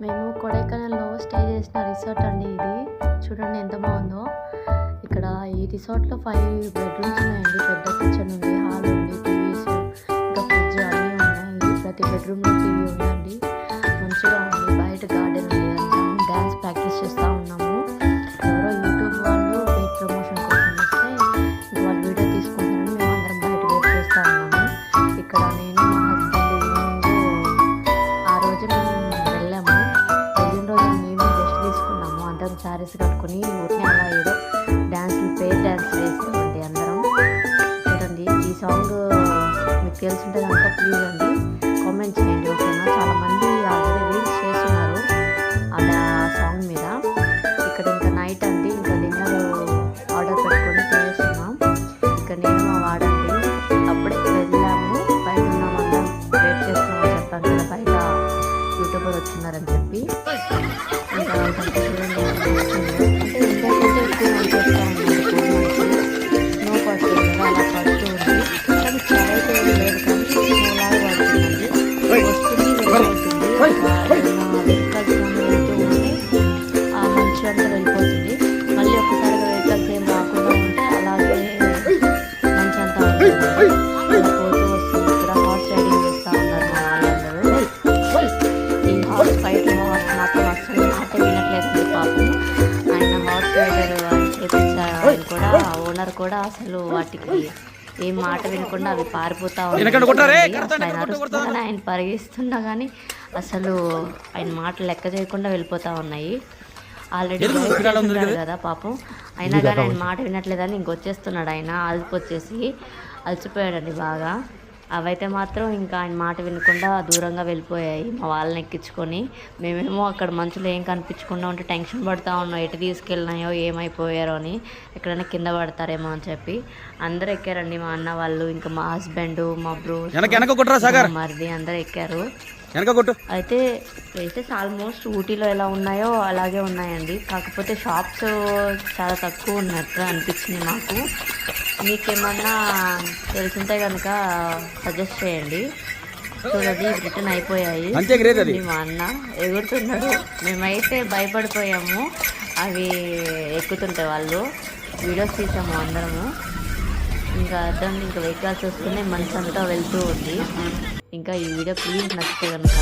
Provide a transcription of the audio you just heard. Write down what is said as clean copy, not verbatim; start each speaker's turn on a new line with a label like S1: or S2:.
S1: మేము కొడైకెనాల్‌లో స్టే చేసిన రిసార్ట్ అండి ఇది. చూడండి ఎంత బాగుందో. ఇక్కడ ఈ రిసార్ట్‌లో 5 బెడ్‌రూమ్స్ ఉన్నాయండి. పెద్ద కిచెన్ ఉంది, హాల్ ఉంది, టీవీస్, ఇంకా ఫ్రిడ్జ్ అన్నీ ఉన్నాయి. ప్రతి బెడ్‌రూమ్‌లో టీవీ ఉందండి. మంచిగా ఉంది. బయట గార్డెన్ ఉంది. అందరం డాన్స్ ప్రాక్టీస్ చేస్తూ ఉన్నాము. ఎవరో యూట్యూబ్ వాళ్ళు పెయిడ్ ప్రమోషన్ కోసం వస్తే వాళ్ళు వీడియో తీసుకుంటారని మేమందరం బయట వెయిట్ చేస్తూ ఉన్నాము. ఇక్కడ నేను మా హస్బెండ్ ఈవినింగ్ ఆ రోజు మేము వెళ్ళాము. వెళ్ళిన రోజు మేము రెస్ట్ తీసుకున్నాము. అందరం శారీస్ కట్టుకుని ఊరిని అలా ఏదో డ్యాన్స్లు పెయిర్ డ్యాన్స్ వేసామండి అందరం. చూడండి ఈ సాంగ్ మీకు తెలుసుంటే కనుక ప్లీజ్ అండి కామెంట్ చేయండి, ఓకేనా? చాలామంది ఆల్రెడీ రీల్స్ చేస్తున్నారు ఆ సాంగ్ మీద. ఇక్కడ ఇంకా నైట్ అండి, ఇంకా డిన్నర్ ఆర్డర్ పెట్టుకొని తినేస్తున్నాం. ఇంకా నేను మా వాడండి అప్పుడే వెళ్ళాము, బయట ఉన్నాం, అందరం వెయిట్ చేస్తున్నామని చెప్పాను కదా, బయట యూట్యూబర్ వచ్చినారని చెప్పి. ఇంకా ఇదంతా చూడండి అంటే ఇంతకంటే ఎక్కువ మంచి వస్తూ ఉంది, స్నో పడుతుంది కదా, అలా పడుతూ ఉంది. కానీ చాలా అయితే లేదు, కానీ స్నోలాగా పడుతుందండి. వస్తుంది వెళ్ళిపోతుంది, వెహికల్స్ వెళ్తూ ఉంటే ఆ మంచు అంతా వెళ్ళిపోతుంది. మళ్ళీ ఒక్కసారిగా వెహికల్స్ ఏం రాకుండా ఉంటే అలాగే మంచి అంతా ఉంటుంది. ఇలా పోతూ వస్తుంది. ఇక్కడ హార్స్ రైడింగ్ చేస్తూ ఉన్నారు మా వాళ్ళందరూ. ఈ హార్స్ ఫైట్ హార్స్ మాత్రం అసలు మాట వినట్లేదండి పాపం. ఆయన హార్స్ రైడర్ చేపించారు, ఆయన కూడా ఓనర్ కూడా అసలు వాటికి ఏం మాట వినకుండా అవి పారిపోతా ఉన్నాయి. అసలు ఆయన అరుస్తున్నా ఆయన పరిగిస్తున్నా కానీ అసలు ఆయన మాటలు లెక్క చేయకుండా వెళ్ళిపోతూ ఉన్నాయి. ఆల్రెడీ కదా పాపం, అయినా కానీ ఆయన మాట వినట్లేదని ఇంకొచ్చేస్తున్నాడు. ఆయన అలసిపోచ్చేసి అలసిపోయాడండి బాగా. అవైతే మాత్రం ఇంకా ఆయన మాట వినకుండా దూరంగా వెళ్ళిపోయాయి మా వాళ్ళని ఎక్కించుకొని. మేమేమో అక్కడ మంచులో ఏం కనిపించకుండా ఉంటే టెన్షన్ పడుతూ ఉన్నాం, ఎటు తీసుకెళ్ళినాయో ఏమైపోయారో అని, ఎక్కడైనా కింద పడతారేమో అని చెప్పి. అందరూ ఎక్కారండి, మా అన్న వాళ్ళు, ఇంకా మా హస్బెండ్, మా బ్రో, మరిది అందరూ ఎక్కారు. అయితే ప్లేసెస్ ఆల్మోస్ట్ ఊటీలో ఎలా ఉన్నాయో అలాగే ఉన్నాయండి, కాకపోతే షాప్స్ చాలా తక్కువ ఉన్నట్టు అనిపించింది మాకు. మీకేమన్నా తెలుసుంటే కనుక సజెస్ట్ చేయండి. చూడండి రిటర్న్ అయిపోయాయి. మా అన్న ఎగురుతున్నాడు, మేమైతే భయపడిపోయాము అవి ఎక్కుతుంటే. వాళ్ళు వీడియోస్ తీసాము అందరము. ఇంకా అర్థం ఇంకా వెహికల్స్ వస్తున్నాయి, మంచి అంతా వెళ్తూ ఉంది. ఇంకా ఈ వీడియో ప్లీజ్ నచ్చితే కనుక